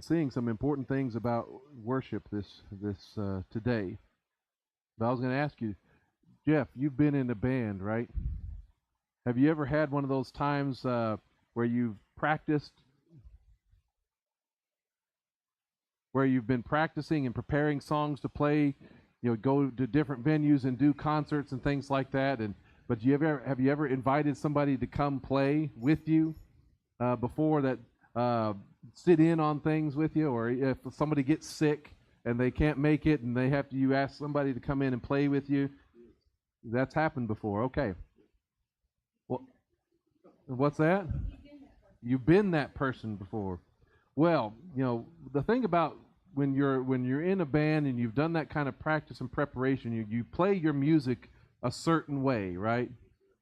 seeing some important things about worship this today. But I was going to ask you, Jeff, you've been in a band, right? Have you ever had one of those times where you've practiced, where you've been practicing and preparing songs to play? You know, go to different venues and do concerts and things like that. And but have you ever invited somebody to come play with you before that? Sit in on things with you, or if somebody gets sick and they can't make it, and you ask somebody to come in and play with you. That's happened before. Okay. Well, what's that? You've been that person before. Well, the thing about when you're in a band and you've done that kind of practice and preparation, you play your music a certain way, right?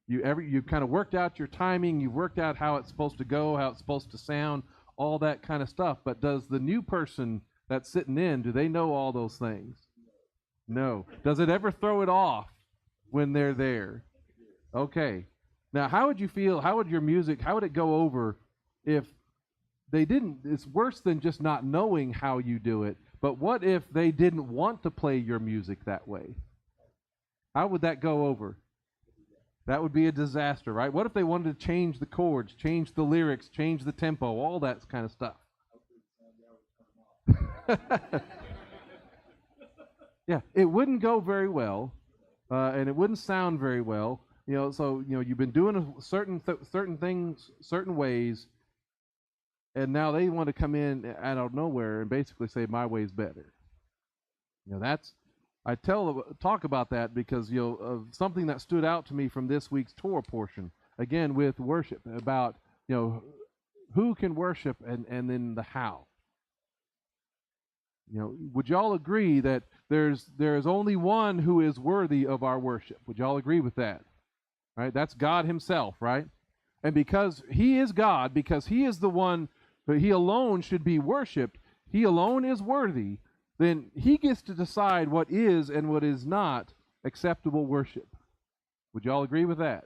You've kind of worked out your timing, you've worked out how it's supposed to go, how it's supposed to sound, all that kind of stuff. But does the new person that's sitting in, do they know all those things? No. Does it ever throw it off when they're there? Okay. Now, how would you feel? How would it go over if they didn't? It's worse than just not knowing how you do it. But what if they didn't want to play your music that way? How would that go over? That would be a disaster, right? What if they wanted to change the chords, change the lyrics, change the tempo, all that kind of stuff? Yeah, it wouldn't go very well, and it wouldn't sound very well. So you've been doing certain things, certain ways, and now they want to come in out of nowhere and basically say my way's better. I talk about that because something that stood out to me from this week's Torah portion, again with worship, about who can worship and then the how. Would y'all agree that there's only one who is worthy of our worship? Would y'all agree with that? Right? That's God himself, right? And because he is God, because he is the one, but he alone should be worshiped, he alone is worthy, then he gets to decide what is and what is not acceptable worship. Would you all agree with that?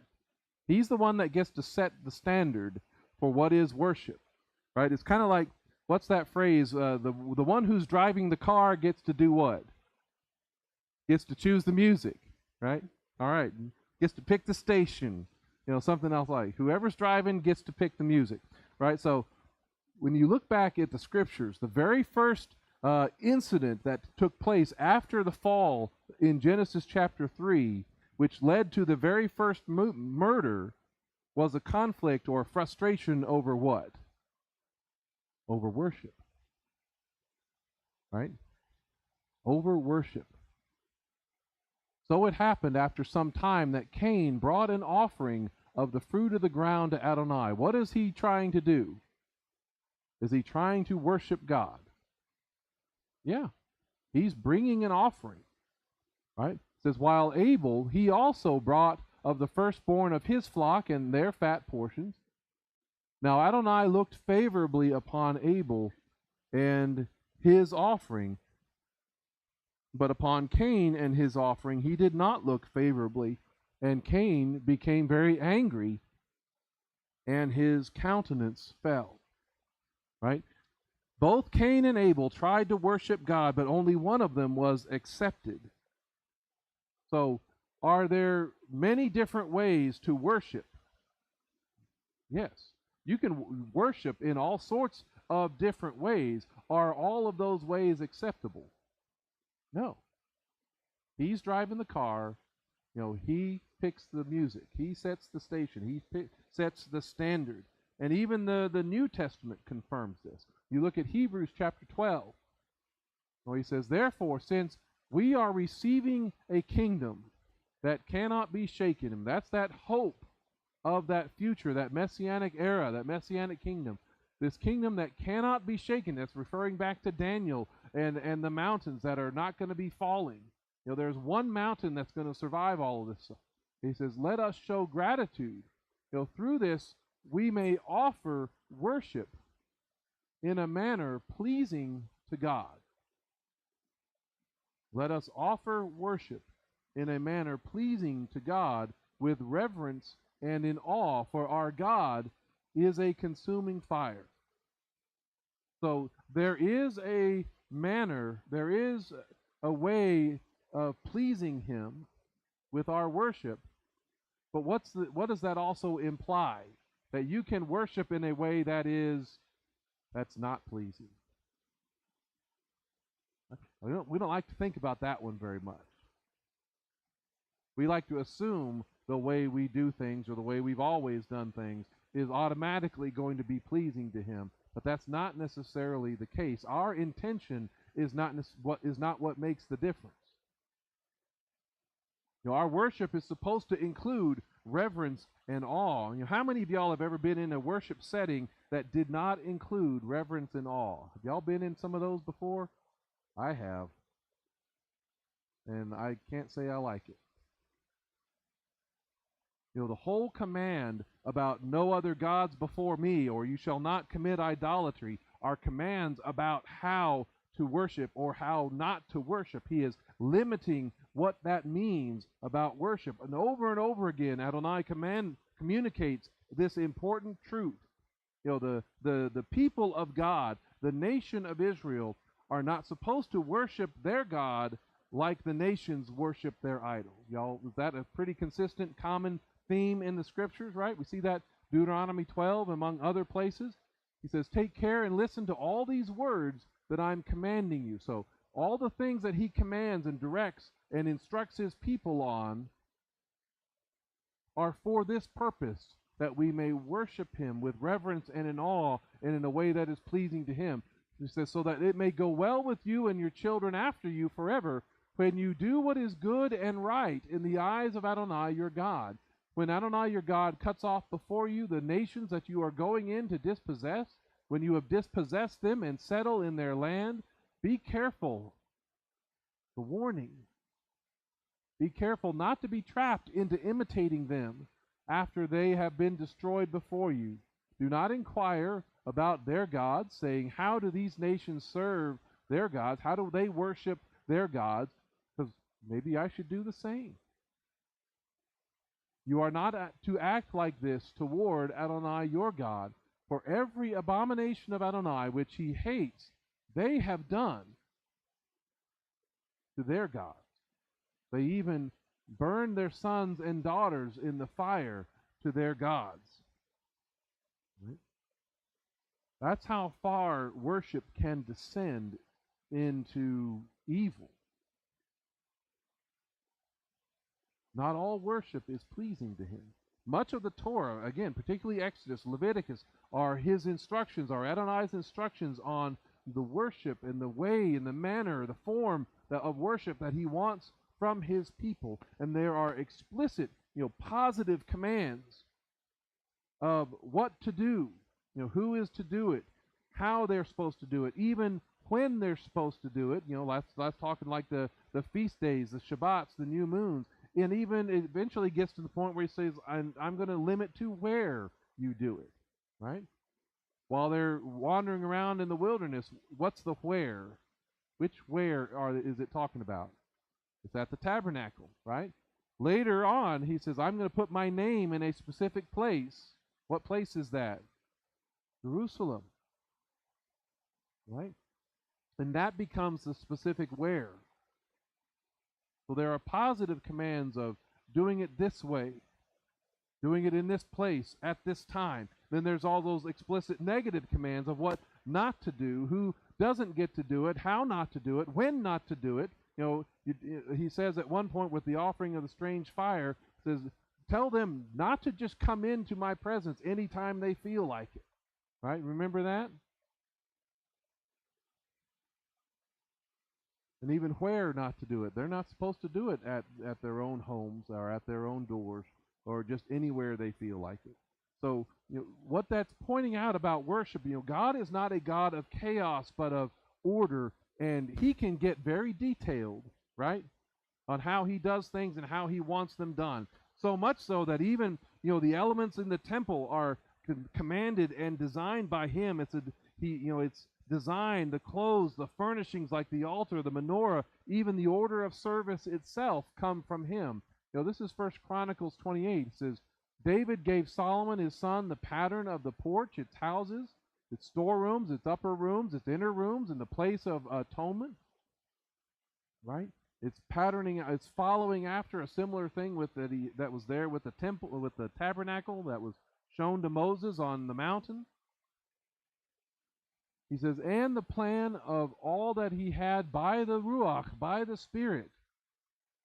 He's the one that gets to set the standard for what is worship, right? It's kind of like, what's that phrase? The one who's driving the car gets to do what? Gets to choose the music, right? All right. Gets to pick the station, something else like. Whoever's driving gets to pick the music, right? So when you look back at the scriptures, the very first incident that took place after the fall in Genesis chapter 3, which led to the very first murder, was a conflict or frustration over what? Over worship. Right? Over worship. So it happened after some time that Cain brought an offering of the fruit of the ground to Adonai. What is he trying to do? Is he trying to worship God? Yeah. He's bringing an offering. Right? It says, while Abel, he also brought of the firstborn of his flock and their fat portions. Now Adonai looked favorably upon Abel and his offering, but upon Cain and his offering he did not look favorably, and Cain became very angry, and his countenance fell. Right? Both Cain and Abel tried to worship God, but only one of them was accepted. So, are there many different ways to worship? Yes. You can worship in all sorts of different ways. Are all of those ways acceptable? No. He's driving the car. He picks the music. He sets the station. He sets the standard. And even the New Testament confirms this. You look at Hebrews chapter 12, where he says, therefore, since we are receiving a kingdom that cannot be shaken, and that's that hope of that future, that messianic era, that messianic kingdom, this kingdom that cannot be shaken, that's referring back to Daniel and the mountains that are not going to be falling. There's one mountain that's going to survive all of this stuff. He says, let us show gratitude. Through this, we may offer worship in a manner pleasing to God. Let us offer worship in a manner pleasing to God with reverence and in awe, for our God is a consuming fire. So there is a manner, there is a way of pleasing him with our worship. But what does that also imply? That you can worship in a way that's not pleasing. We don't like to think about that one very much. We like to assume the way we do things or the way we've always done things is automatically going to be pleasing to him, but that's not necessarily the case. Our intention is not what makes the difference. Our worship is supposed to include reverence and awe. How many of y'all have ever been in a worship setting that did not include reverence and awe? Have y'all been in some of those before? I have, and I can't say I like it. The whole command about no other gods before me, or you shall not commit idolatry, are commands about how to worship or how not to worship. He is limiting what that means about worship. And over again, Adonai communicates this important truth. The people of God, the nation of Israel, are not supposed to worship their God like the nations worship their idols. Y'all, is that a pretty consistent, common theme in the scriptures, right? We see that Deuteronomy 12, among other places. He says, take care and listen to all these words that I'm commanding you. So all the things that he commands and directs and instructs his people on are for this purpose, that we may worship him with reverence and in awe and in a way that is pleasing to him. He says, so that it may go well with you and your children after you forever, when you do what is good and right in the eyes of Adonai your God. When Adonai your God cuts off before you the nations that you are going in to dispossess, when you have dispossessed them and settle in their land, be careful. The warning. Be careful not to be trapped into imitating them after they have been destroyed before you. Do not inquire about their gods, saying, how do these nations serve their gods? How do they worship their gods? Because maybe I should do the same. You are not to act like this toward Adonai your God, for every abomination of Adonai which he hates, they have done to their gods. They even burn their sons and daughters in the fire to their gods. Right? That's how far worship can descend into evil. Not all worship is pleasing to him. Much of the Torah, again, particularly Exodus, Leviticus, are his instructions, are Adonai's instructions on the worship and the way and the manner, the form of worship that he wants from his people. And there are explicit, positive commands of what to do, who is to do it, how they're supposed to do it, even when they're supposed to do it. That's talking like the feast days, the Shabbats, the new moons. And even it eventually gets to the point where he says, I'm going to limit to where you do it, right? While they're wandering around in the wilderness, what's the where? Which where is it talking about? It's at the tabernacle, right? Later on, he says, I'm going to put my name in a specific place. What place is that? Jerusalem, right? And that becomes the specific where. So there are positive commands of doing it this way, doing it in this place, at this time. Then there's all those explicit negative commands of what not to do, who doesn't get to do it, how not to do it, when not to do it. He says at one point with the offering of the strange fire, says, tell them not to just come into my presence anytime they feel like it. Right? Remember that? And even where not to do it. They're not supposed to do it at their own homes or at their own doors or just anywhere they feel like it. So, what that's pointing out about worship, God is not a God of chaos, but of order, and he can get very detailed, right, on how he does things and how he wants them done. So much so that even, the elements in the temple are commanded and designed by him. It's design, the clothes, the furnishings like the altar, the menorah, even the order of service itself come from him. This is 1 Chronicles 28. It says, David gave Solomon his son the pattern of the porch, its houses, It's storerooms, it's upper rooms, it's inner rooms, and the place of atonement, right? It's patterning, it's following after a similar thing that was there with the temple, with the tabernacle that was shown to Moses on the mountain. He says, and the plan of all that he had by the Ruach, by the Spirit.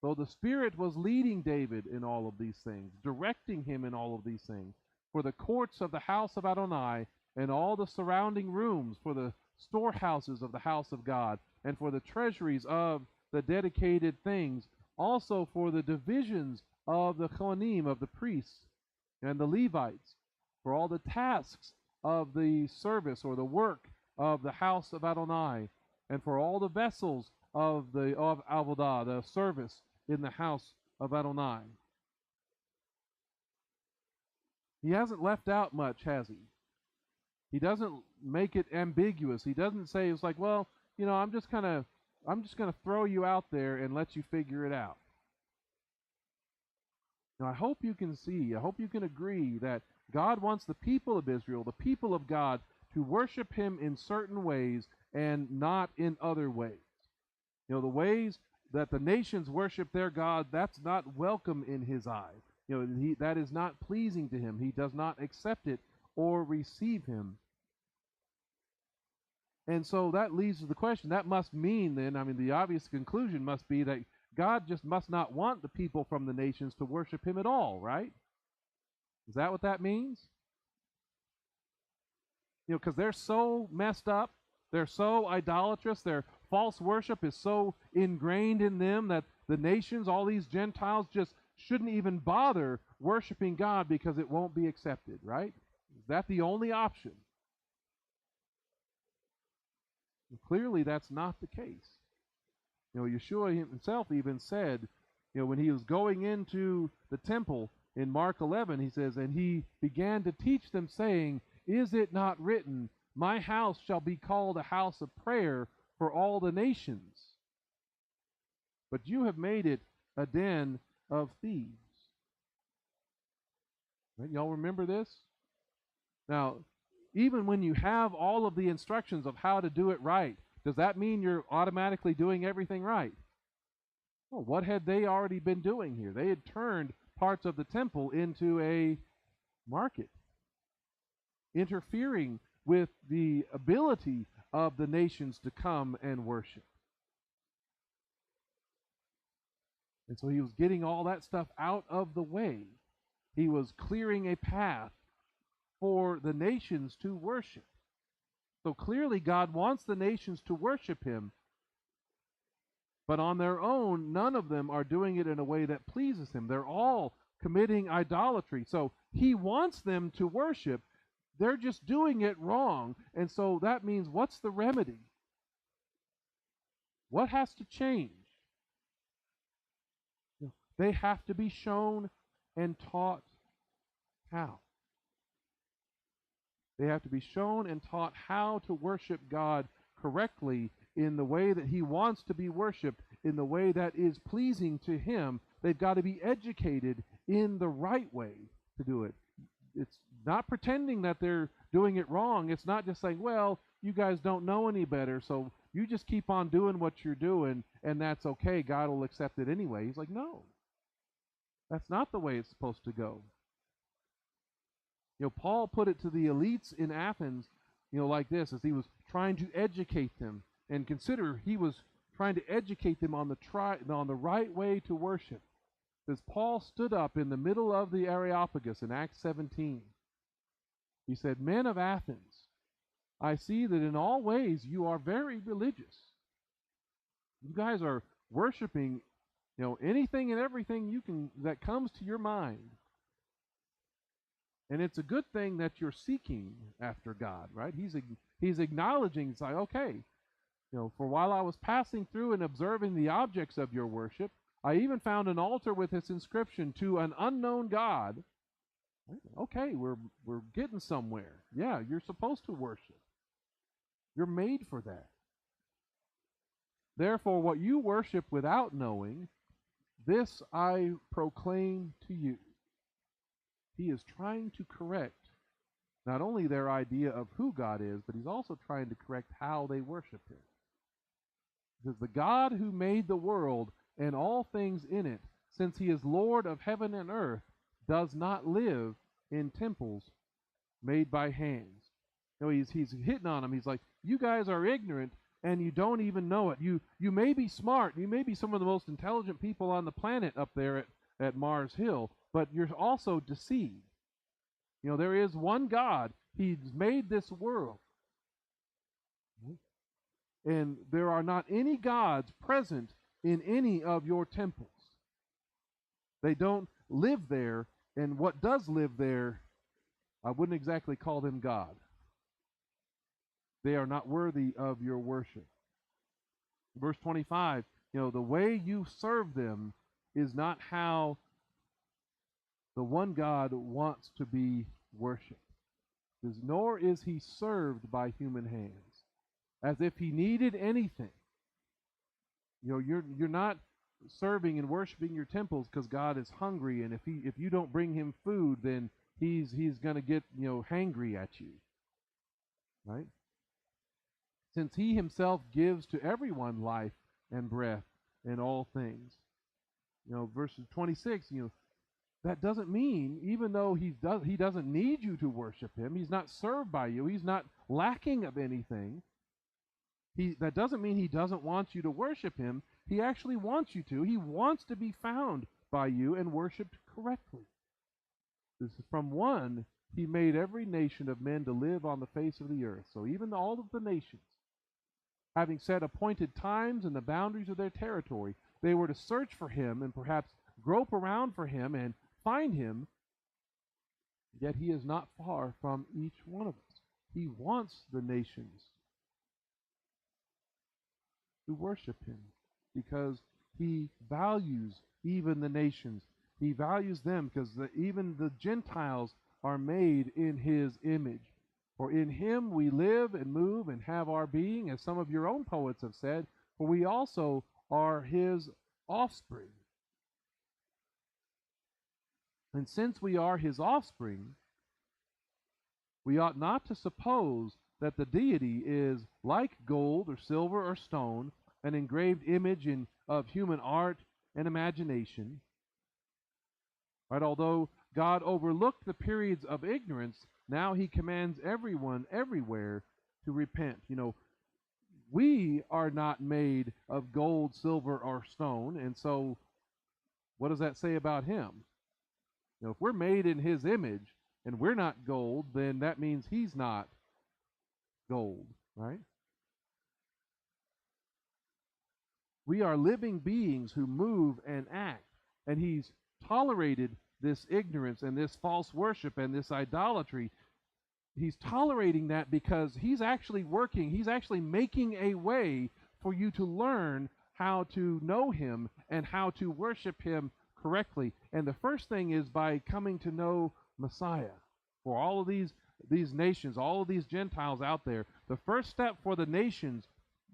So the Spirit was leading David in all of these things, directing him in all of these things. For the courts of the house of Adonai, and all the surrounding rooms, for the storehouses of the house of God, and for the treasuries of the dedicated things, also for the divisions of the Kohanim, of the priests, and the Levites, for all the tasks of the service or the work of the house of Adonai, and for all the vessels of Avodah, the service in the house of Adonai. He hasn't left out much, has he? He doesn't make it ambiguous. He doesn't say, it's like, well, I'm just going to throw you out there and let you figure it out. Now, I hope you can see, I hope you can agree that God wants the people of Israel, the people of God, to worship him in certain ways and not in other ways. The ways that the nations worship their God, that's not welcome in his eyes. That is not pleasing to him. He does not accept it or receive him. And so that leads to the question, that must mean then, the obvious conclusion must be that God just must not want the people from the nations to worship him at all, right? Is that what that means? Because they're so messed up, they're so idolatrous, their false worship is so ingrained in them that the nations, all these Gentiles, just shouldn't even bother worshiping God because it won't be accepted, right? Is that the only option? And clearly, that's not the case. Yeshua himself even said, when he was going into the temple in Mark 11, he says, and he began to teach them, saying, is it not written, my house shall be called a house of prayer for all the nations? But you have made it a den of thieves. Right? Y'all remember this? Now, even when you have all of the instructions of how to do it right, does that mean you're automatically doing everything right? Well, what had they already been doing here? They had turned parts of the temple into a market, interfering with the ability of the nations to come and worship. And so he was getting all that stuff out of the way. He was clearing a path for the nations to worship. So clearly God wants the nations to worship him, but on their own, none of them are doing it in a way that pleases him. They're all committing idolatry. So he wants them to worship. They're just doing it wrong. And so that means, what's the remedy? What has to change? They have to be shown and taught how. They have to be shown and taught how to worship God correctly in the way that he wants to be worshiped, in the way that is pleasing to him. They've got to be educated in the right way to do it. It's not pretending that they're doing it wrong. It's not just saying, well, you guys don't know any better, so you just keep on doing what you're doing, and that's okay. God will accept it anyway. He's like, no. That's not the way it's supposed to go. Paul put it to the elites in Athens, like this, as he was trying to educate them. And consider, he was trying to educate them on the right way to worship. As Paul stood up in the middle of the Areopagus in Acts 17, he said, men of Athens, I see that in all ways you are very religious. You guys are worshiping anything and everything that comes to your mind. And it's a good thing that you're seeking after God, right? He's acknowledging, it's like, okay, for while I was passing through and observing the objects of your worship, I even found an altar with its inscription, to an unknown God. Okay, we're getting somewhere. Yeah, you're supposed to worship. You're made for that. Therefore, what you worship without knowing, this I proclaim to you. He is trying to correct not only their idea of who God is, but he's also trying to correct how they worship him. Because the God who made the world and all things in it, since he is Lord of heaven and earth, does not live in temples made by hands. No, he's hitting on them. He's like, you guys are ignorant and you don't even know it. You may be smart. You may be some of the most intelligent people on the planet up there at Mars Hill, but you're also deceived. There is one God. He's made this world. And there are not any gods present in any of your temples. They don't live there, and what does live there, I wouldn't exactly call them God. They are not worthy of your worship. Verse 25, the way you serve them is not how the one God wants to be worshipped. Nor is he served by human hands, as if he needed anything. You're not serving and worshiping your temples because God is hungry, and if you don't bring him food, then he's going to get hangry at you, right? Since he himself gives to everyone life and breath and all things. Verse 26, that doesn't mean, even though he doesn't need you to worship him, he's not served by you, he's not lacking of anything. That doesn't mean he doesn't want you to worship him. He actually wants you to. He wants to be found by you and worshipped correctly. This is from one, he made every nation of men to live on the face of the earth. So even all of the nations, having set appointed times and the boundaries of their territory, they were to search for him and perhaps grope around for him and find him, yet he is not far from each one of us. He wants the nations to worship him because he values even the nations. He values them because even the Gentiles are made in his image. For in him we live and move and have our being, as some of your own poets have said, for we also are his offspring. And since we are his offspring, we ought not to suppose that the deity is like gold or silver or stone, an engraved image of human art and imagination. Right? Although God overlooked the periods of ignorance, now he commands everyone everywhere to repent. We are not made of gold, silver, or stone, and so what does that say about him? If we're made in his image and we're not gold, then that means he's not gold, right? We are living beings who move and act, and he's tolerated this ignorance and this false worship and this idolatry. He's tolerating that because he's actually working, he's actually making a way for you to learn how to know him and how to worship him correctly. And the first thing is by coming to know Messiah. For all of these nations, all of these Gentiles out there, the first step for the nations,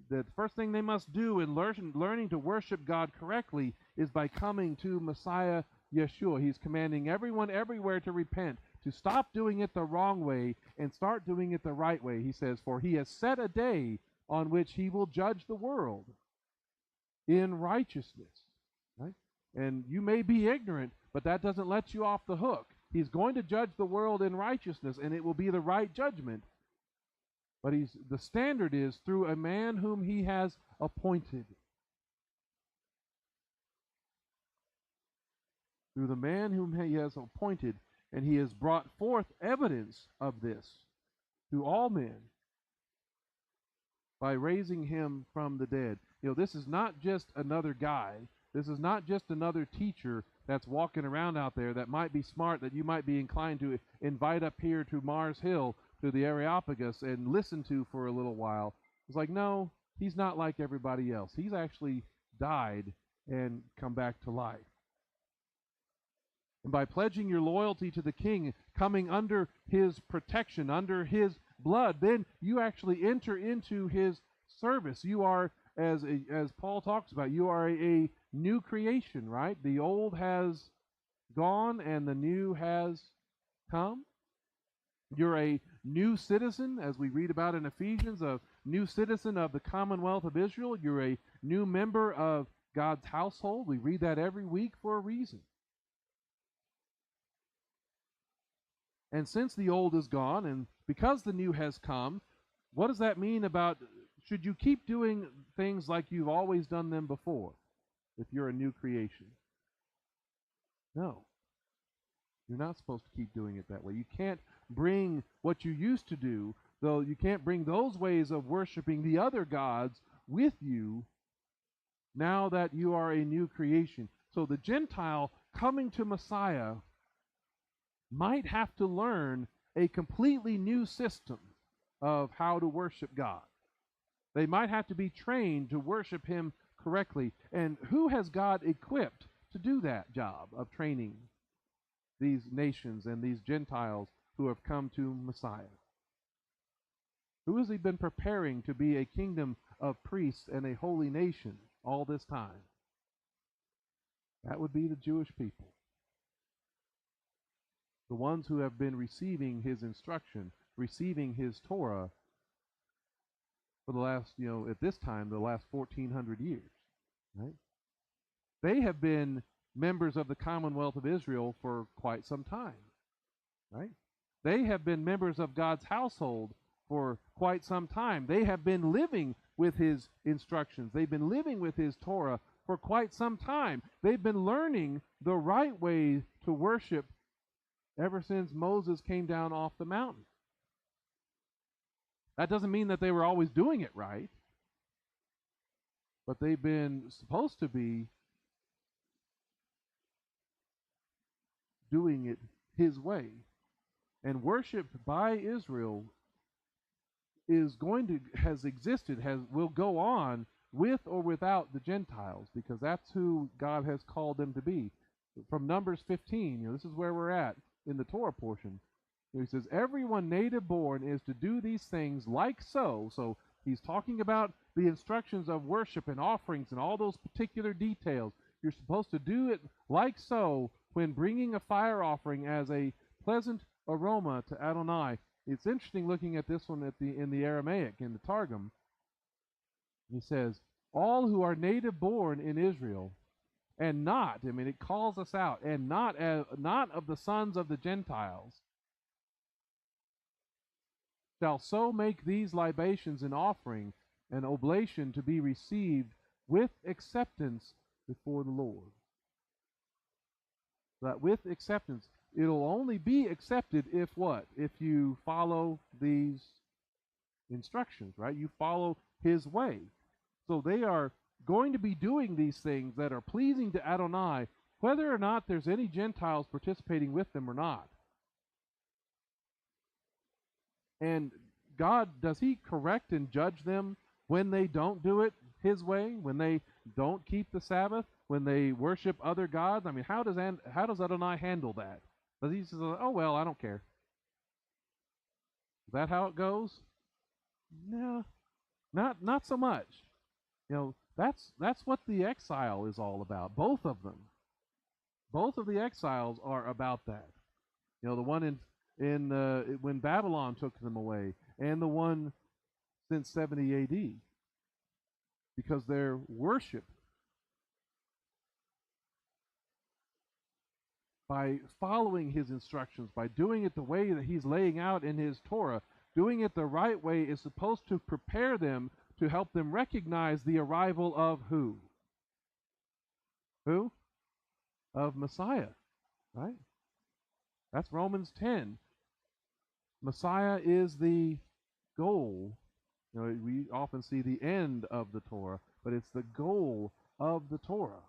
the first thing they must do in learning to worship God correctly is by coming to Messiah Yeshua. He's commanding everyone everywhere to repent, to stop doing it the wrong way and start doing it the right way. He says, for he has set a day on which he will judge the world in righteousness. Right? And you may be ignorant, but that doesn't let you off the hook. He's going to judge the world in righteousness, and it will be the right judgment. But the standard is through a man whom he has appointed. Through the man whom he has appointed, and he has brought forth evidence of this to all men by raising him from the dead. This is not just another guy. This is not just another teacher that's walking around out there that might be smart, that you might be inclined to invite up here to Mars Hill, to the Areopagus, and listen to for a little while. It's like, no, he's not like everybody else. He's actually died and come back to life. And by pledging your loyalty to the king, coming under his protection, under his blood, then you actually enter into his service. You are, as Paul talks about, you are a new creation, right? The old has gone and the new has come. You're a new citizen, as we read about in Ephesians, a new citizen of the Commonwealth of Israel. You're a new member of God's household. We read that every week for a reason. And since the old is gone, and because the new has come, what does that mean about, should you keep doing things like you've always done them before if you're a new creation? No. You're not supposed to keep doing it that way. You can't bring what you used to do, though you can't bring those ways of worshiping the other gods with you now that you are a new creation. So the Gentile coming to Messiah might have to learn a completely new system of how to worship God. They might have to be trained to worship Him correctly. And who has God equipped to do that job of training these nations and these Gentiles who have come to Messiah? Who has He been preparing to be a kingdom of priests and a holy nation all this time? That would be the Jewish people. The ones who have been receiving His instruction, receiving His Torah for the last, at this time, the last 1,400 years, right? They have been members of the Commonwealth of Israel for quite some time, right? They have been members of God's household for quite some time. They have been living with His instructions. They've been living with His Torah for quite some time. They've been learning the right way to worship ever since Moses came down off the mountain. That doesn't mean that they were always doing it right, but they've been supposed to be doing it His way. And worship by Israel will go on with or without the Gentiles, because that's who God has called them to be. From Numbers 15, this is where we're at in the Torah portion. He says, everyone native born is to do these things like so. So he's talking about the instructions of worship and offerings and all those particular details. You're supposed to do it like so when bringing a fire offering as a pleasant aroma to Adonai. It's interesting looking at this one in the Aramaic, in the Targum. He says, all who are native born in Israel, and not, it calls us out, and not of the sons of the Gentiles, shall so make these libations an offering, an oblation to be received with acceptance before the Lord. That with acceptance, it'll only be accepted if what? If you follow these instructions, right? You follow His way. So they are going to be doing these things that are pleasing to Adonai, whether or not there's any Gentiles participating with them or not. And God, does He correct and judge them when they don't do it His way, when they don't keep the Sabbath, when they worship other gods? How does Adonai handle that? Does He say, oh, well, I don't care? Is that how it goes? No, not so much. That's what the exile is all about. Both of them. Both of the exiles are about that. The one when Babylon took them away, and the one since 70 A.D. Because their worship, by following His instructions, by doing it the way that He's laying out in His Torah, doing it the right way is supposed to prepare them to help them recognize the arrival of who? Who? Of Messiah, right? That's Romans 10. Messiah is the goal. We often see the end of the Torah, but it's the goal of the Torah.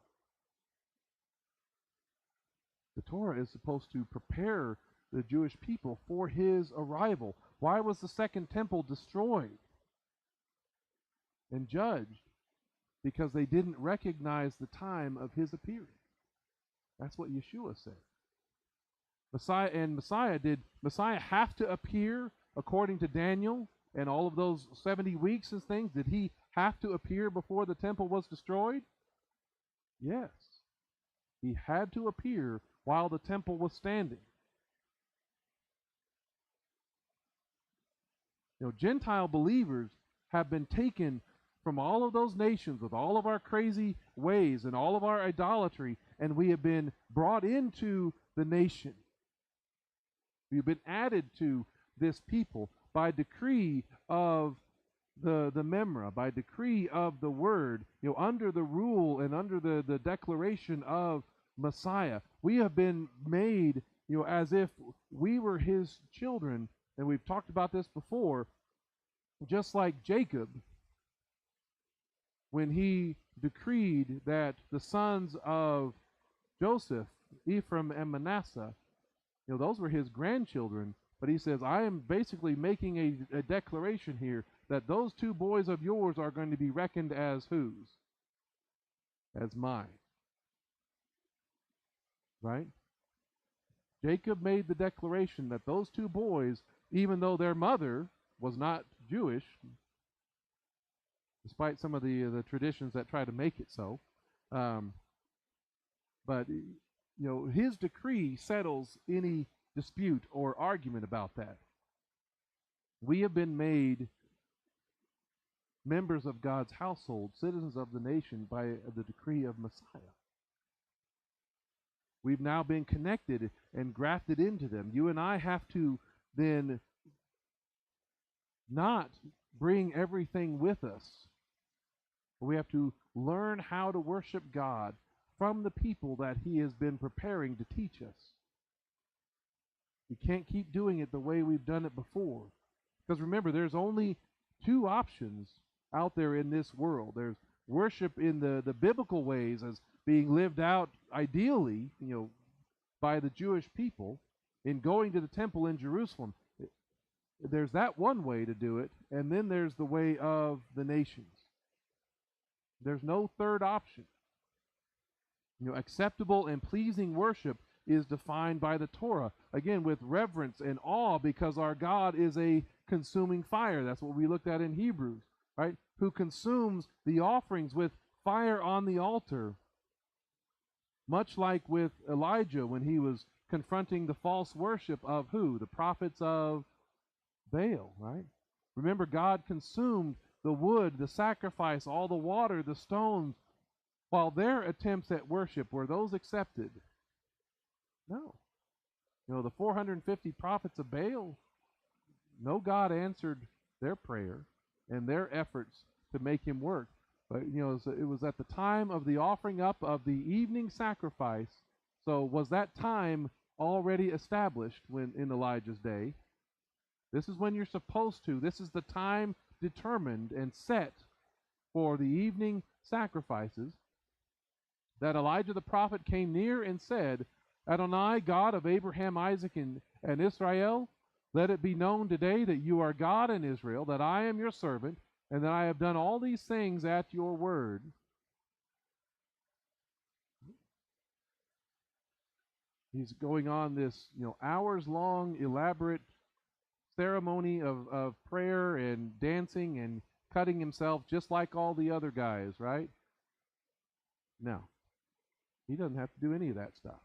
The Torah is supposed to prepare the Jewish people for His arrival. Why was the second temple destroyed and judged? Because they didn't recognize the time of His appearing. That's what Yeshua said. Did Messiah have to appear according to Daniel and all of those 70 weeks and things? Did He have to appear before the temple was destroyed? Yes. He had to appear while the temple was standing. Gentile believers have been taken from all of those nations with all of our crazy ways and all of our idolatry, and we have been brought into the nation. We've been added to this people by decree of the memra, by decree of the word, under the rule and under the declaration of Messiah. We have been made, as if we were his children, and we've talked about this before, just like Jacob, when he decreed that the sons of Joseph, Ephraim and Manasseh, those were his grandchildren, but he says, I am basically making a declaration here that those two boys of yours are going to be reckoned as whose? As mine. Right? Jacob made the declaration that those two boys, even though their mother was not Jewish, despite some of the traditions that try to make it so, but his decree settles any dispute or argument about that. We have been made members of God's household, citizens of the nation by the decree of Messiah. We've now been connected and grafted into them. You and I have to then not bring everything with us. We have to learn how to worship God from the people that he has been preparing to teach us. We can't keep doing it the way we've done it before. Because remember, there's only two options out there in this world. There's worship in the biblical ways as being lived out ideally, by the Jewish people in going to the temple in Jerusalem. There's that one way to do it, and then there's the way of the nations. There's no third option. Acceptable and pleasing worship is defined by the Torah, again, with reverence and awe, because our God is a consuming fire. That's what we looked at in Hebrews, right? Who consumes the offerings with fire on the altar, much like with Elijah when he was confronting the false worship of who? The prophets of Baal, right? Remember, God consumed the wood, the sacrifice, all the water, the stones, while their attempts at worship, were those accepted? No. The 450 prophets of Baal, no God answered their prayer and their efforts to make him work. But, it was at the time of the offering up of the evening sacrifice. So was that time already established when in Elijah's day? This is when you're supposed to. This is the time determined and set for the evening sacrifices, that Elijah the prophet came near and said, Adonai, God of Abraham, Isaac, and Israel, let it be known today that you are God in Israel, that I am your servant, and that I have done all these things at your word. He's going on this, hours-long, elaborate ceremony of prayer and dancing and cutting himself just like all the other guys, right? No. He doesn't have to do any of that stuff.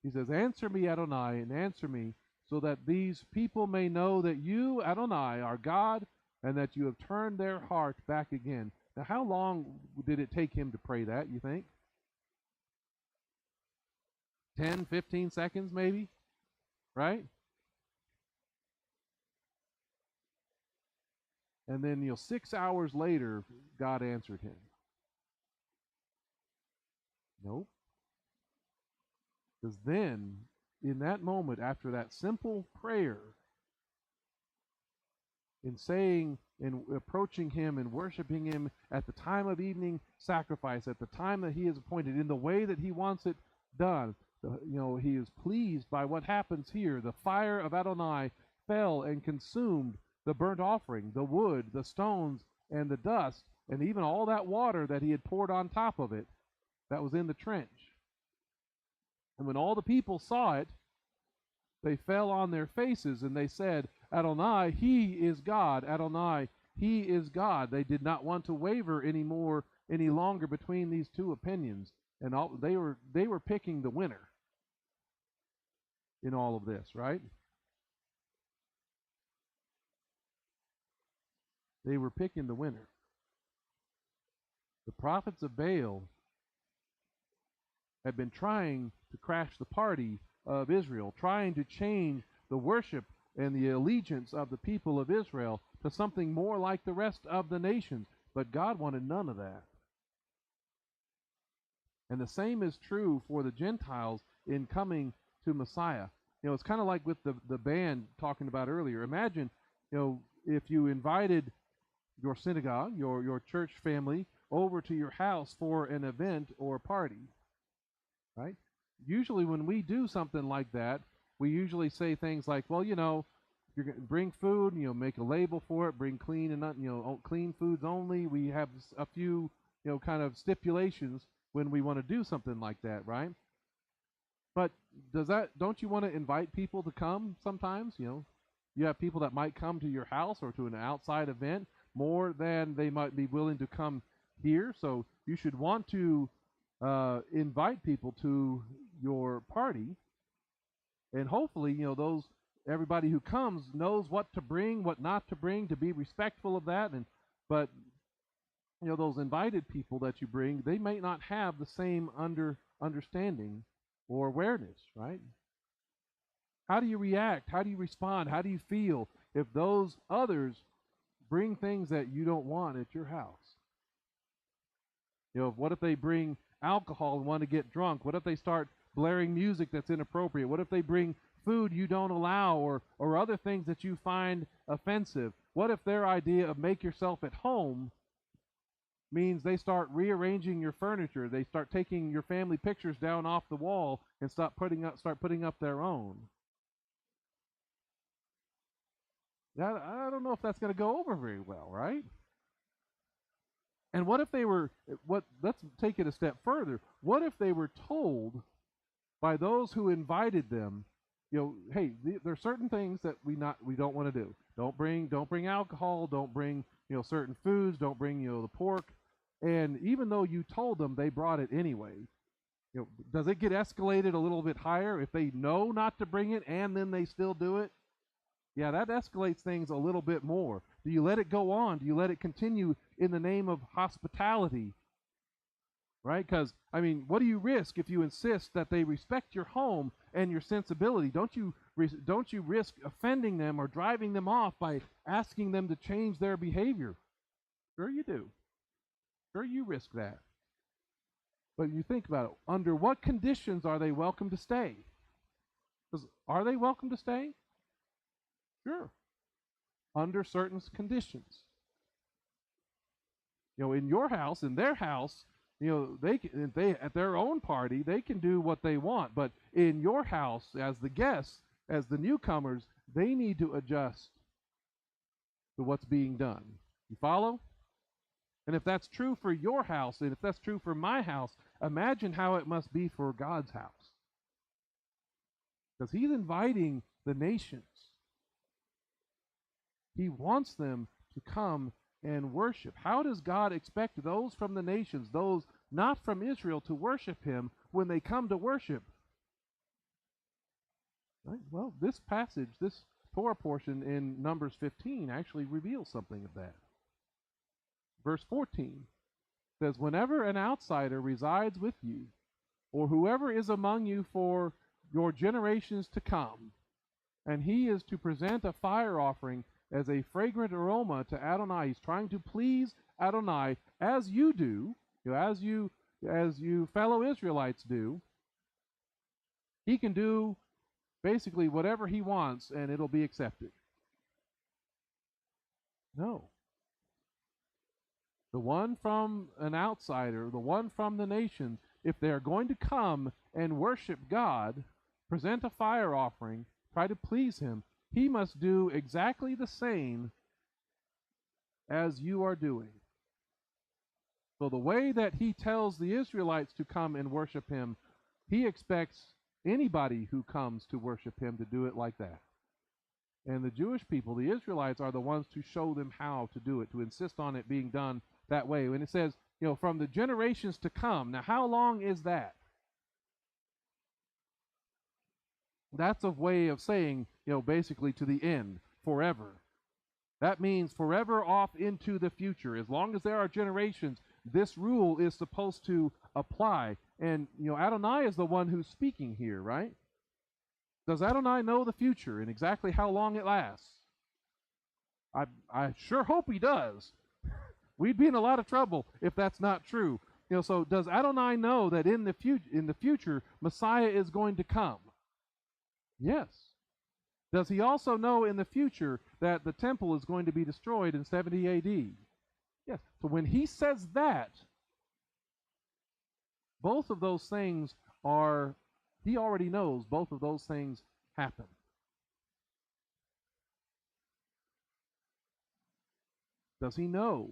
He says, answer me, Adonai, and answer me, so that these people may know that you, Adonai, are God, and that you have turned their heart back again. Now, how long did it take him to pray that, you think? 10, 15 seconds maybe? Right? And then, 6 hours later, God answered him. Nope. Because then, in that moment, after that simple prayer, in saying and approaching him and worshiping him at the time of evening sacrifice, at the time that he is appointed, in the way that he wants it done, he is pleased by what happens here. The fire of Adonai fell and consumed the burnt offering, the wood, the stones, and the dust, and even all that water that he had poured on top of it that was in the trench. And when all the people saw it, they fell on their faces and they said, Adonai, he is God. Adonai, he is God. They did not want to waver any longer between these two opinions. And they were picking the winner in all of this, right? They were picking the winner. The prophets of Baal had been trying to crash the party of Israel, trying to change the worship and the allegiance of the people of Israel to something more like the rest of the nations. But God wanted none of that. And the same is true for the Gentiles in coming to Messiah. It's kind of like with the band talking about earlier. Imagine, if you invited your synagogue, your church family, over to your house for an event or a party, right? Usually when we do something like that, we usually say things like, well, you're going to bring food, make a label for it, bring clean and not, clean foods only. We have a few, kind of stipulations when we want to do something like that, right? But don't you want to invite people to come sometimes? You have people that might come to your house or to an outside event more than they might be willing to come here. So you should want to invite people to your party, and hopefully, everybody who comes knows what to bring, what not to bring, to be respectful of that. But those invited people that you bring, they may not have the same understanding or awareness, right? How do you react? How do you respond? How do you feel if those others bring things that you don't want at your house? What if they bring alcohol and want to get drunk? What if they start blaring music that's inappropriate? What if they bring food you don't allow, or other things that you find offensive? What if their idea of make yourself at home means they start rearranging your furniture? They start taking your family pictures down off the wall and start putting up their own. I don't know if that's going to go over very well, right? And what if they were, let's take it a step further. What if they were told by those who invited them, hey, there are certain things that we don't want to do. Don't bring alcohol, don't bring, certain foods, don't bring, the pork. And even though you told them, they brought it anyway. Does it get escalated a little bit higher if they know not to bring it and then they still do it? Yeah, that escalates things a little bit more. Do you let it go on? Do you let it continue in the name of hospitality? Right? Because, what do you risk if you insist that they respect your home and your sensibility? Don't you risk offending them or driving them off by asking them to change their behavior? Sure you do. Sure you risk that. But you think about it. Under what conditions are they welcome to stay? Because are they welcome to stay? Sure. Under certain conditions. In your house, in their house, they at their own party, they can do what they want. But in your house, as the guests, as the newcomers, they need to adjust to what's being done. You follow? And if that's true for your house, and if that's true for my house, imagine how it must be for God's house. Because He's inviting the nations. He wants them to come and worship. How does God expect those from the nations, those not from Israel, to worship Him when they come to worship? Right? Well, this passage, this Torah portion in Numbers 15 actually reveals something of that. Verse 14 says, whenever an outsider resides with you, or whoever is among you for your generations to come, and he is to present a fire offering as a fragrant aroma to Adonai. He's trying to please Adonai, as you do, as you fellow Israelites do. He can do basically whatever he wants, and it'll be accepted. No. The one from an outsider, the one from the nation, if they are going to come and worship God, present a fire offering, try to please Him, he must do exactly the same as you are doing. So the way that He tells the Israelites to come and worship Him, He expects anybody who comes to worship Him to do it like that. And the Jewish people, the Israelites, are the ones to show them how to do it, to insist on it being done that way. When it says, from the generations to come, now how long is that? That's a way of saying, basically to the end, forever. That means forever off into the future. As long as there are generations, this rule is supposed to apply. And, Adonai is the one who's speaking here, right? Does Adonai know the future and exactly how long it lasts? I sure hope he does. We'd be in a lot of trouble if that's not true. So does Adonai know that in the future Messiah is going to come? Yes. Does he also know in the future that the temple is going to be destroyed in 70 AD? Yes. So when he says that, both of those things he already knows both of those things happen. Does he know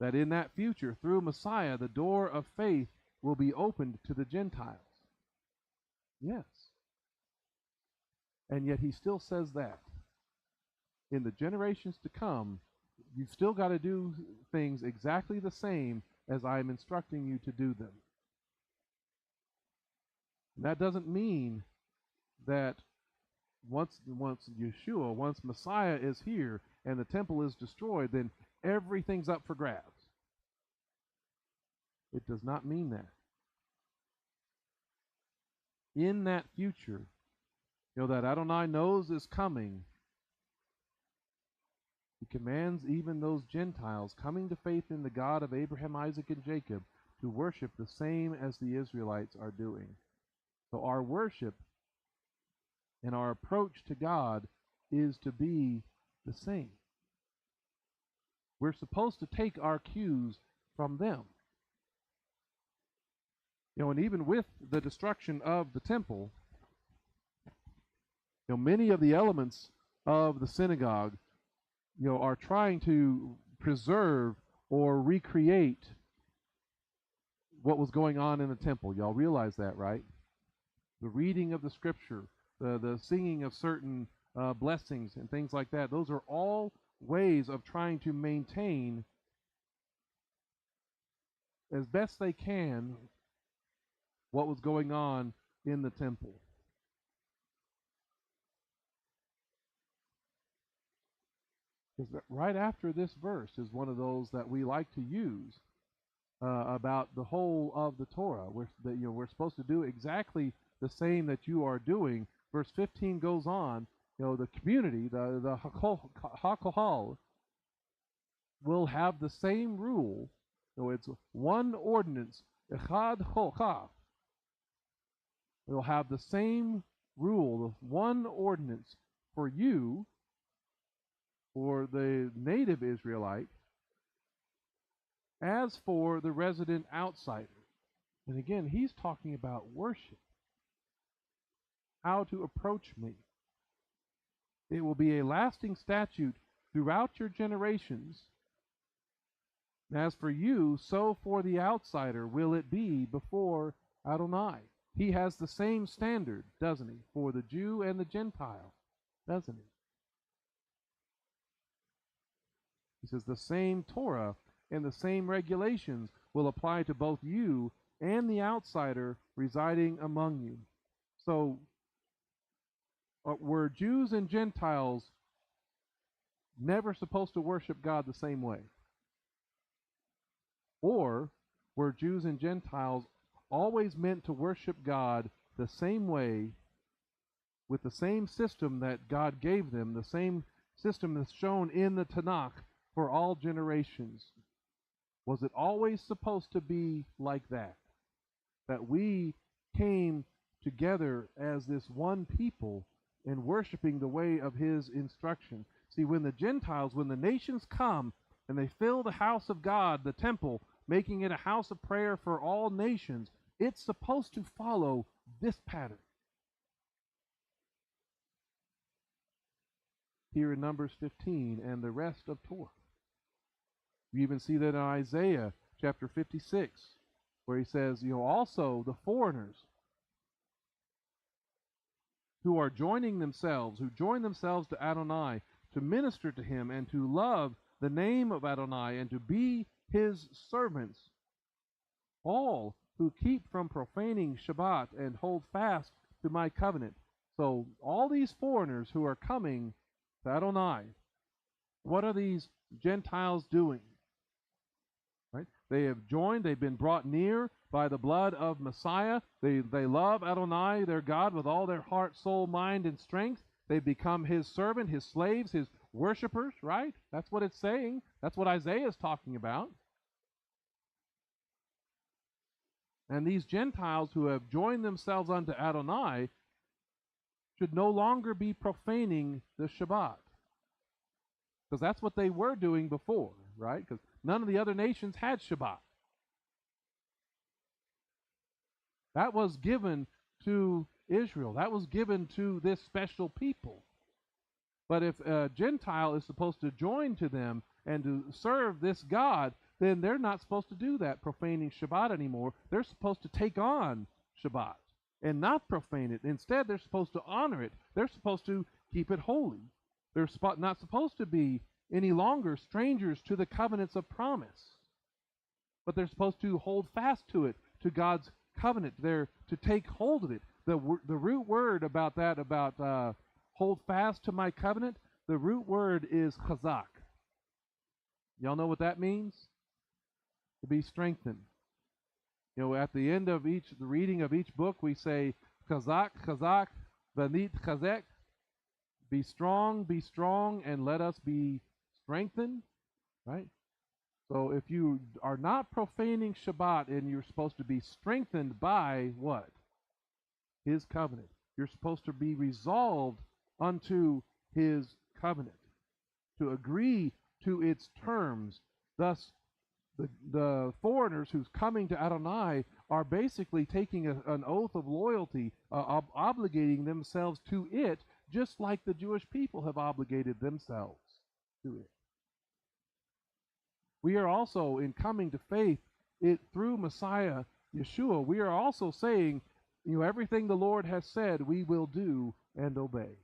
that in that future, through Messiah, the door of faith will be opened to the Gentiles? Yes. And yet he still says that. In the generations to come, you've still got to do things exactly the same as I am instructing you to do them. And that doesn't mean that once Messiah is here and the temple is destroyed, then everything's up for grabs. It does not mean that. In that future, that Adonai knows is coming, he commands even those Gentiles coming to faith in the God of Abraham, Isaac, and Jacob to worship the same as the Israelites are doing. So our worship and our approach to God is to be the same. We're supposed to take our cues from them. And even with the destruction of the temple, many of the elements of the synagogue, are trying to preserve or recreate what was going on in the temple. Y'all realize that, right? The reading of the scripture, the singing of certain blessings and things like that. Those are all ways of trying to maintain as best they can what was going on in the temple. Because right after this verse is one of those that we like to use about the whole of the Torah. We're supposed to do exactly the same that you are doing. Verse 15 goes on. The community, the Hakohal, will have the same rule. It's one ordinance. Echad Chocha. They'll have the same rule, the one ordinance for you, for the native Israelite, as for the resident outsider. And again, he's talking about worship, how to approach me. It will be a lasting statute throughout your generations. As for you, so for the outsider will it be before Adonai. He has the same standard, doesn't he, for the Jew and the Gentile, doesn't he? He says the same Torah and the same regulations will apply to both you and the outsider residing among you. So, were Jews and Gentiles never supposed to worship God the same way? Or were Jews and Gentiles always meant to worship God the same way, with the same system that God gave them, the same system that's shown in the Tanakh for all generations? Was it always supposed to be like that? That we came together as this one people and worshiping the way of his instruction. See, when the Gentiles, when the nations come and they fill the house of God, the temple, making it a house of prayer for all nations, it's supposed to follow this pattern. Here in Numbers 15 and the rest of Torah. You even see that in Isaiah chapter 56, where he says, also the foreigners who are join themselves to Adonai to minister to him and to love the name of Adonai and to be his servants, all who keep from profaning Shabbat and hold fast to my covenant. So all these foreigners who are coming to Adonai, What are these Gentiles doing? Right? They have joined, they've been brought near by the blood of Messiah. They love Adonai, their God, with all their heart, soul, mind, and strength. They've become his servant, his slaves, his worshipers, right? That's what it's saying. That's what Isaiah is talking about. And these Gentiles who have joined themselves unto Adonai should no longer be profaning the Shabbat. Because that's what they were doing before, right? Because none of the other nations had Shabbat. That was given to Israel. That was given to this special people. But if a Gentile is supposed to join to them and to serve this God, then they're not supposed to do that, profaning Shabbat anymore. They're supposed to take on Shabbat and not profane it. Instead, they're supposed to honor it. They're supposed to keep it holy. They're not supposed to be any longer strangers to the covenants of promise, but they're supposed to hold fast to it, to God's covenant. They're to take hold of it. The root word about that, hold fast to my covenant, the root word is chazak. Y'all know what that means? To be strengthened. You know, at the end of the reading of each book, we say, chazak, chazak, vanit chazek. Be strong, and let us be strengthened, right? So if you are not profaning Shabbat and you're supposed to be strengthened by what? His covenant. You're supposed to be resolved unto his covenant, to agree to its terms. Thus, the foreigners who's coming to Adonai are basically taking an oath of loyalty, obligating themselves to it, just like the Jewish people have obligated themselves to it. We are also, in coming to faith through Messiah Yeshua, we are also saying, you know, everything the Lord has said we will do and obey.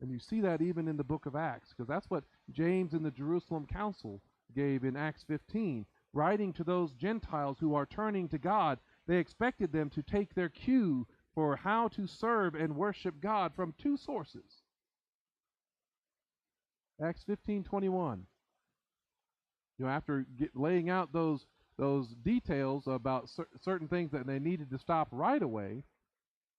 And you see that even in the book of Acts, because that's what James in the Jerusalem Council gave in Acts 15. Writing to those Gentiles who are turning to God, they expected them to take their cue for how to serve and worship God from two sources. Acts 15:21. You know, after laying out those details about certain things that they needed to stop right away,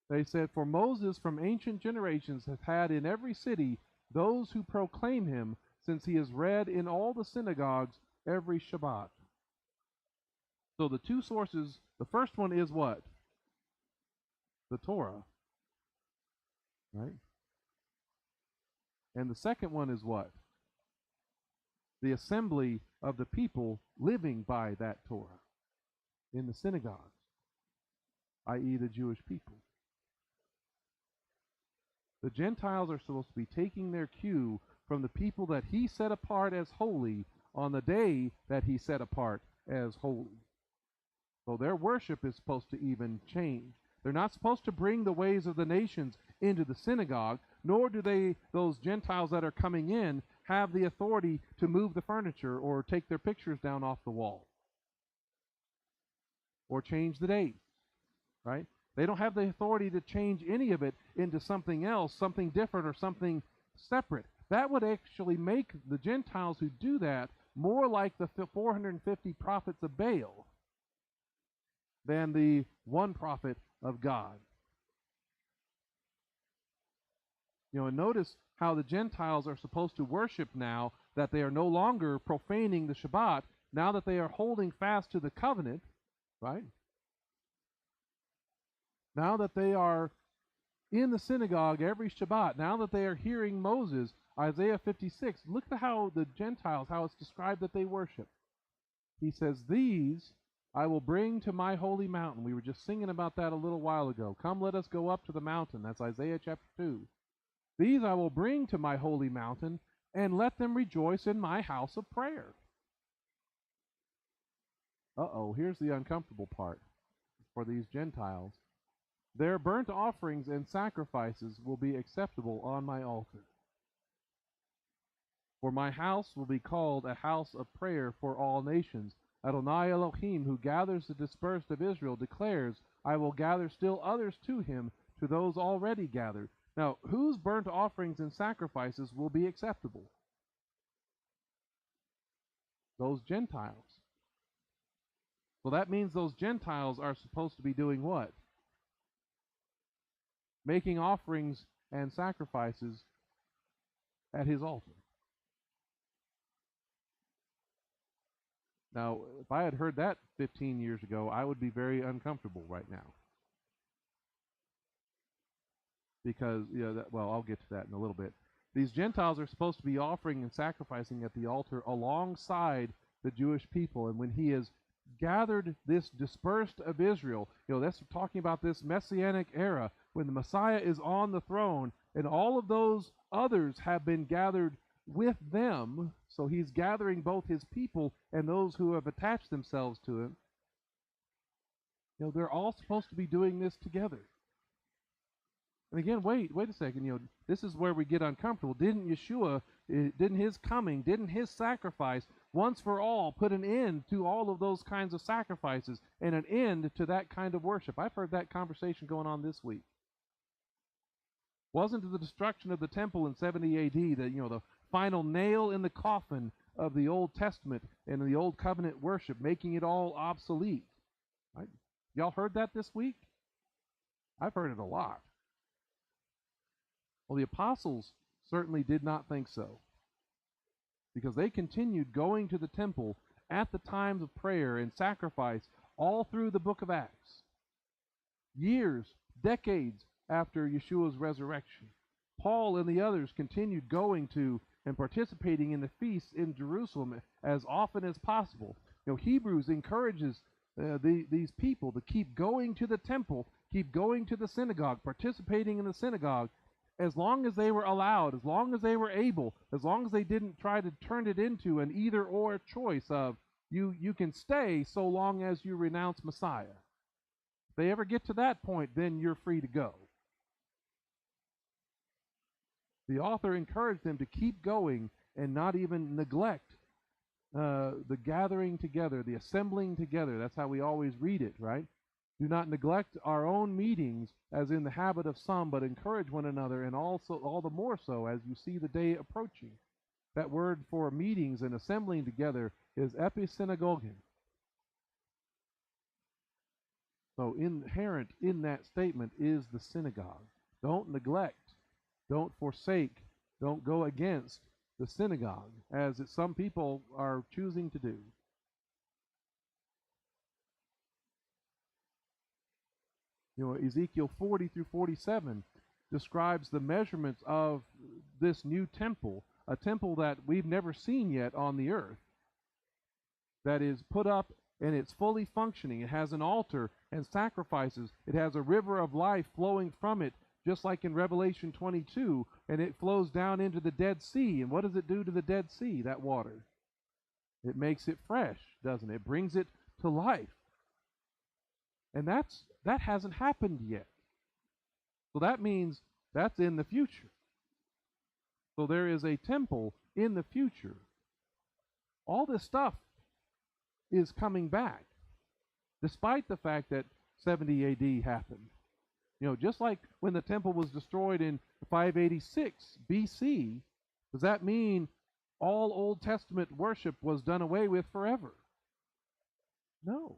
they said, "For Moses from ancient generations has had in every city those who proclaim him, since he is read in all the synagogues every Shabbat." So the two sources, the first one is what? The Torah, right? And the second one is what? The assembly of the people living by that Torah in the synagogues, i.e. the Jewish people. The Gentiles are supposed to be taking their cue from the people that he set apart as holy on the day that he set apart as holy. So their worship is supposed to even change. They're not supposed to bring the ways of the nations into the synagogue, nor do those Gentiles that are coming in, have the authority to move the furniture or take their pictures down off the wall or change the date, right? They don't have the authority to change any of it into something else, something different, or something separate. That would actually make the Gentiles who do that more like the 450 prophets of Baal than the one prophet of God. You know, and notice how the Gentiles are supposed to worship now that they are no longer profaning the Shabbat, now that they are holding fast to the covenant, right? Now that they are in the synagogue every Shabbat, now that they are hearing Moses, Isaiah 56, look at how the Gentiles, how it's described that they worship. He says, "These I will bring to my holy mountain." We were just singing about that a little while ago. "Come, let us go up to the mountain." That's Isaiah chapter 2. "These I will bring to my holy mountain, and let them rejoice in my house of prayer." Here's the uncomfortable part for these Gentiles. "Their burnt offerings and sacrifices will be acceptable on my altar. For my house will be called a house of prayer for all nations. Adonai Elohim, who gathers the dispersed of Israel, declares, I will gather still others to him, to those already gathered. Now, whose burnt offerings and sacrifices will be acceptable? Those Gentiles. So that means those Gentiles are supposed to be doing what? Making offerings and sacrifices at his altar. Now, if I had heard that 15 years ago, I would be very uncomfortable right now. Because, well, I'll get to that in a little bit. These Gentiles are supposed to be offering and sacrificing at the altar alongside the Jewish people. And when he has gathered this dispersed of Israel, that's talking about this Messianic era, when the Messiah is on the throne, and all of those others have been gathered with them, so he's gathering both his people and those who have attached themselves to him. They're all supposed to be doing this together. And again, wait a second. This is where we get uncomfortable. Didn't his coming, didn't his sacrifice once for all put an end to all of those kinds of sacrifices and an end to that kind of worship? I've heard that conversation going on this week. Wasn't the destruction of the temple in 70 A.D. the final nail in the coffin of the Old Testament and the Old Covenant worship, making it all obsolete? Right? Y'all heard that this week? I've heard it a lot. Well, the apostles certainly did not think so, because they continued going to the temple at the times of prayer and sacrifice all through the book of Acts. Years, decades after Yeshua's resurrection, Paul and the others continued going to and participating in the feasts in Jerusalem as often as possible. Hebrews encourages these people to keep going to the temple, keep going to the synagogue, participating in the synagogue, as long as they were allowed, as long as they were able, as long as they didn't try to turn it into an either-or choice of you can stay so long as you renounce Messiah. If they ever get to that point, then you're free to go. The author encouraged them to keep going and not even neglect the gathering together, the assembling together. That's how we always read it, right? Do not neglect our own meetings as in the habit of some, but encourage one another, and also all the more so as you see the day approaching. That word for meetings and assembling together is episynagogen. So inherent in that statement is the synagogue. Don't neglect, don't forsake, don't go against the synagogue, as some people are choosing to do. Ezekiel 40 through 47 describes the measurements of this new temple, a temple that we've never seen yet on the earth, that is put up and it's fully functioning. It has an altar and sacrifices. It has a river of life flowing from it, just like in Revelation 22, and it flows down into the Dead Sea. And what does it do to the Dead Sea, that water? It makes it fresh, doesn't it? It brings it to life. And that hasn't happened yet. So that means that's in the future. So there is a temple in the future. All this stuff is coming back, despite the fact that 70 A.D. happened. Just like when the temple was destroyed in 586 B.C., does that mean all Old Testament worship was done away with forever? No.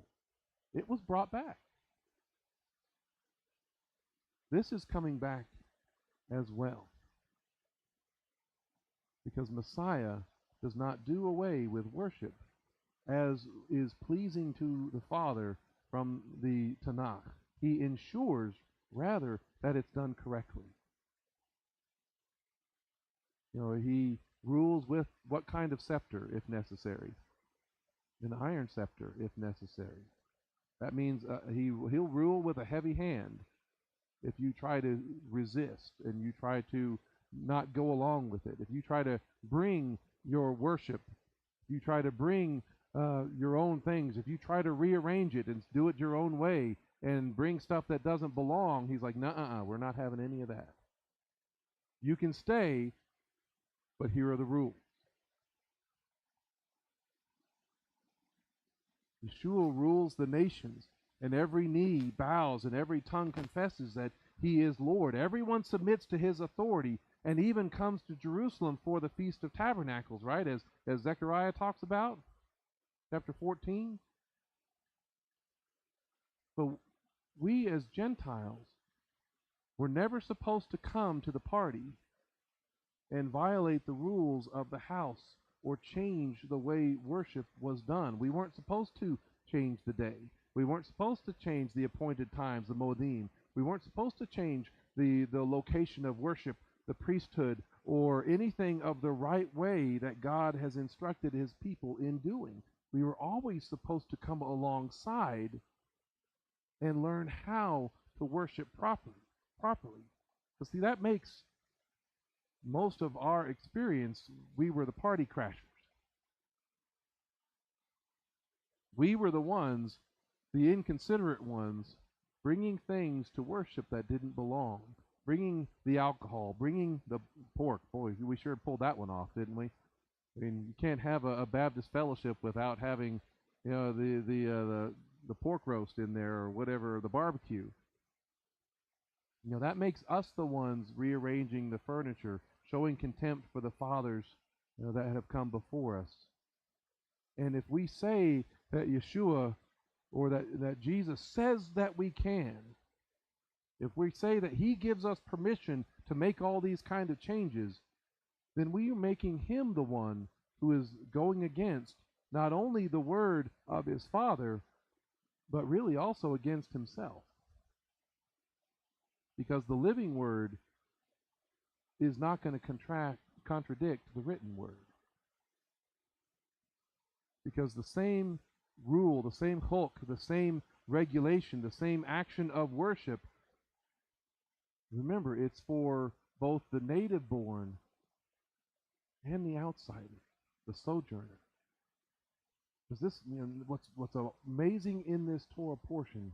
It was brought back. This is coming back as well, because Messiah does not do away with worship as is pleasing to the Father from the Tanakh. He ensures, rather, that it's done correctly. He rules with what kind of scepter, if necessary? An iron scepter, if necessary. That means he'll rule with a heavy hand if you try to resist and you try to not go along with it. If you try to bring your worship, you try to bring your own things, if you try to rearrange it and do it your own way and bring stuff that doesn't belong, he's like, nuh-uh, we're not having any of that. You can stay, but here are the rules. Yeshua rules the nations, and every knee bows and every tongue confesses that he is Lord. Everyone submits to his authority and even comes to Jerusalem for the Feast of Tabernacles, right? As Zechariah talks about, chapter 14. But we as Gentiles were never supposed to come to the party and violate the rules of the house or change the way worship was done. We weren't supposed to change the day. We weren't supposed to change the appointed times, the moedim. We weren't supposed to change the location of worship, the priesthood, or anything of the right way that God has instructed his people in doing. We were always supposed to come alongside and learn how to worship properly. But see, that makes most of our experience, we were the party crashers. We were the ones, the inconsiderate ones, bringing things to worship that didn't belong, bringing the alcohol, bringing the pork. Boy, we sure pulled that one off, didn't we? I mean, you can't have a Baptist fellowship without having, the pork roast in there or whatever, the barbecue. That makes us the ones rearranging the furniture, showing contempt for the fathers that have come before us. And if we say that Yeshua or that Jesus says that we can, if we say that he gives us permission to make all these kind of changes, then we are making him the one who is going against not only the word of his Father, but really also against himself. Because the living word is not going to contradict the written word. Because the same rule, the same chok, the same regulation, the same action of worship, remember, it's for both the native born and the outsider, the sojourner. Because this, what's amazing in this Torah portion,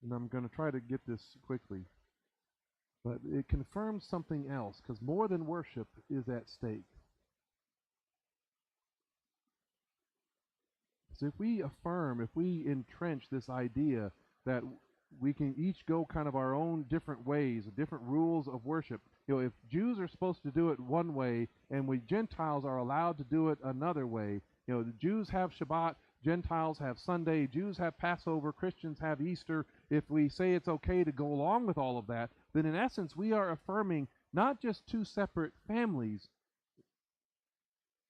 and I'm going to try to get this quickly, but it confirms something else, because more than worship is at stake. So if we entrench this idea that we can each go kind of our own different ways, different rules of worship. If Jews are supposed to do it one way and we Gentiles are allowed to do it another way, the Jews have Shabbat, Gentiles have Sunday, Jews have Passover, Christians have Easter. If we say it's okay to go along with all of that, then in essence we are affirming not just two separate families,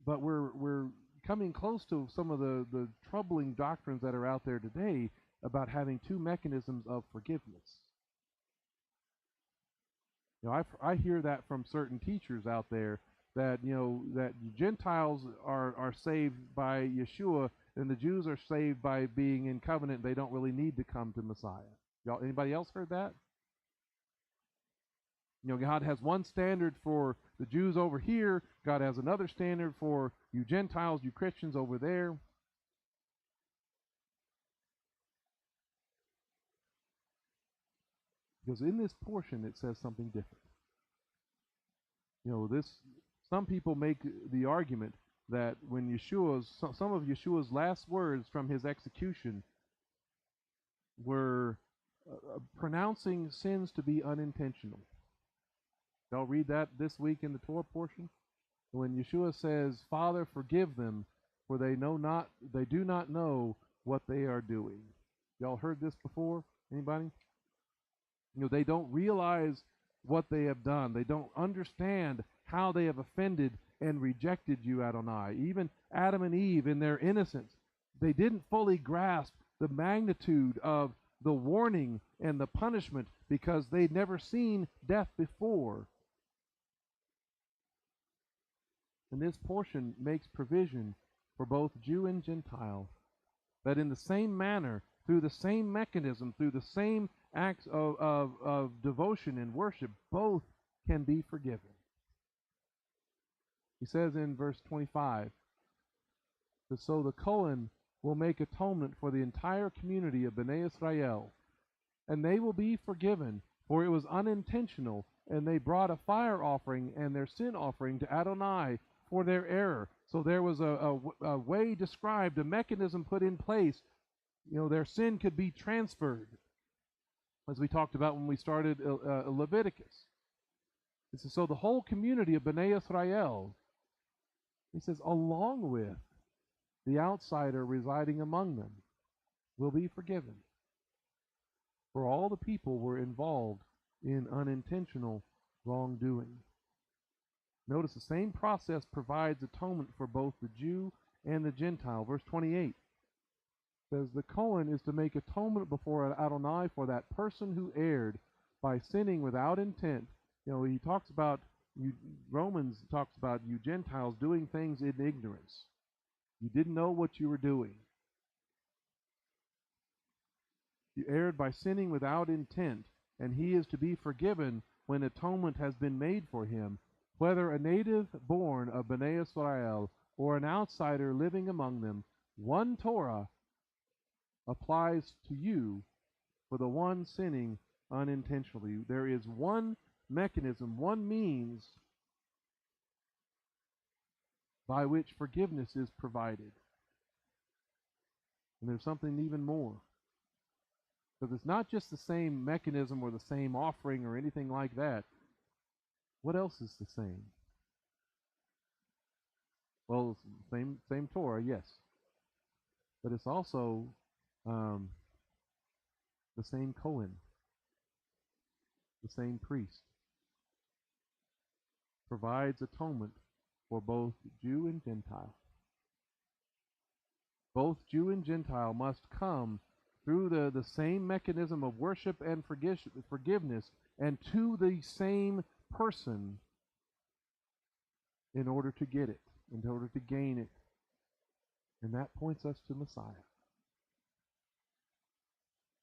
but we're coming close to some of the troubling doctrines that are out there today about having two mechanisms of forgiveness. I hear that from certain teachers out there that that Gentiles are saved by Yeshua and the Jews are saved by being in covenant. They don't really need to come to Messiah. Anybody else heard that? God has one standard for the Jews over here. God has another standard for you Gentiles, you Christians over there. Because in this portion it says something different. Some people make the argument that when some of Yeshua's last words from his execution were pronouncing sins to be unintentional. Y'all read that this week in the Torah portion? When Yeshua says, "Father, forgive them, for they do not know what they are doing." Y'all heard this before? Anybody? They don't realize what they have done. They don't understand how they have offended and rejected you, Adonai. Even Adam and Eve, in their innocence, they didn't fully grasp the magnitude of the warning and the punishment because they'd never seen death before. And this portion makes provision for both Jew and Gentile, that in the same manner, through the same mechanism, through the same acts of devotion and worship, both can be forgiven. He says in verse 25, that so the Kohen will make atonement for the entire community of Bnei Israel, and they will be forgiven, for it was unintentional, and they brought a fire offering and their sin offering to Adonai for their error. So there was a way described, a mechanism put in place. Their sin could be transferred. as we talked about when we started Leviticus. It says, so the whole community of Bnei Israel, he says, along with the outsider residing among them, will be forgiven. For all the people were involved in unintentional wrongdoing. Notice the same process provides atonement for both the Jew and the Gentile. Verse 28 says, the Kohen is to make atonement before Adonai for that person who erred by sinning without intent. You know, he talks about, Romans talks about you Gentiles doing things in ignorance. You didn't know what you were doing. You erred by sinning without intent, and he is to be forgiven when atonement has been made for him, whether a native born of Bnei Israel or an outsider living among them. One Torah applies to you for the one sinning unintentionally. There is one mechanism, one means by which forgiveness is provided. And there's something even more. Because it's not just the same mechanism or the same offering or anything like that. What else is the same? Well, it's the same Torah, yes. But it's also the same Kohen, the same priest. Provides atonement for both Jew and Gentile. Both Jew and Gentile must come through the same mechanism of worship and forgiveness and to the same person in order to get it, in order to gain it. And that points us to Messiah.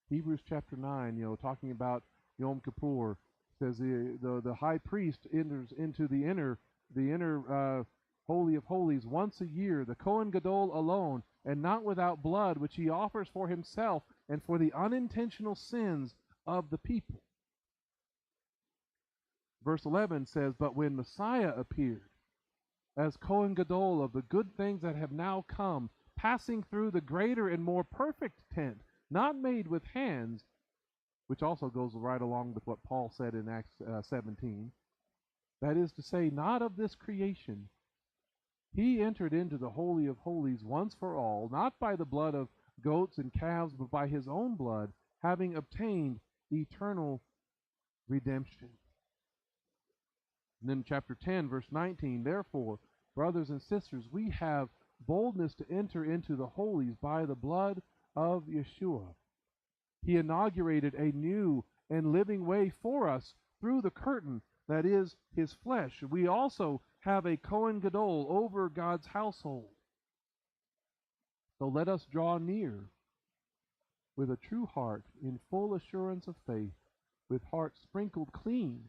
Hebrews chapter 9, talking about Yom Kippur, says the high priest enters into the inner Holy of Holies once a year, the Kohen Gadol alone, and not without blood, which he offers for himself and for the unintentional sins of the people. Verse 11 says, but when Messiah appeared as Kohen Gadol of the good things that have now come, passing through the greater and more perfect tent, not made with hands, which also goes right along with what Paul said in Acts 17, that is to say, not of this creation, he entered into the Holy of Holies once for all, not by the blood of goats and calves, but by his own blood, having obtained eternal redemption. And then chapter 10, verse 19, therefore, brothers and sisters, we have boldness to enter into the holies by the blood of Yeshua. He inaugurated a new and living way for us through the curtain that is his flesh. We also have a Kohen Gadol over God's household. So let us draw near with a true heart in full assurance of faith, with hearts sprinkled clean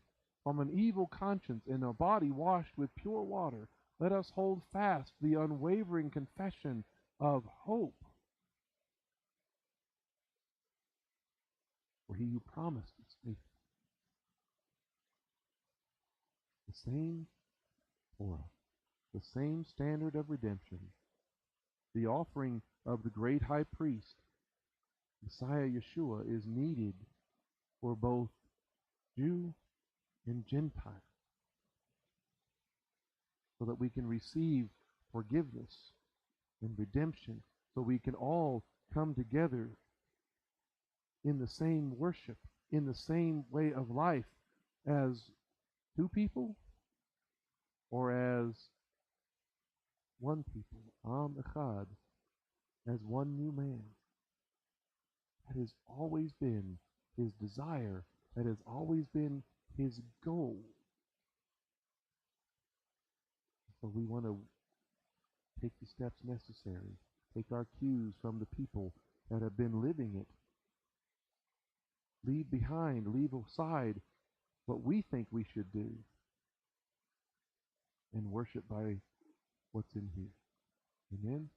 from an evil conscience and a body washed with pure water. Let us hold fast the unwavering confession of hope. For he who promised is faithful. The same Torah, the same standard of redemption, the offering of the great high priest, Messiah Yeshua, is needed for both Jew and Gentile, so that we can receive forgiveness and redemption, so we can all come together in the same worship, in the same way of life, as two people or as one people, Am Echad, as one new man. That has always been his desire. That has always been his goal. So we want to take the steps necessary, take our cues from the people that have been living it. Leave behind, leave aside what we think we should do, and worship by what's in here. Amen?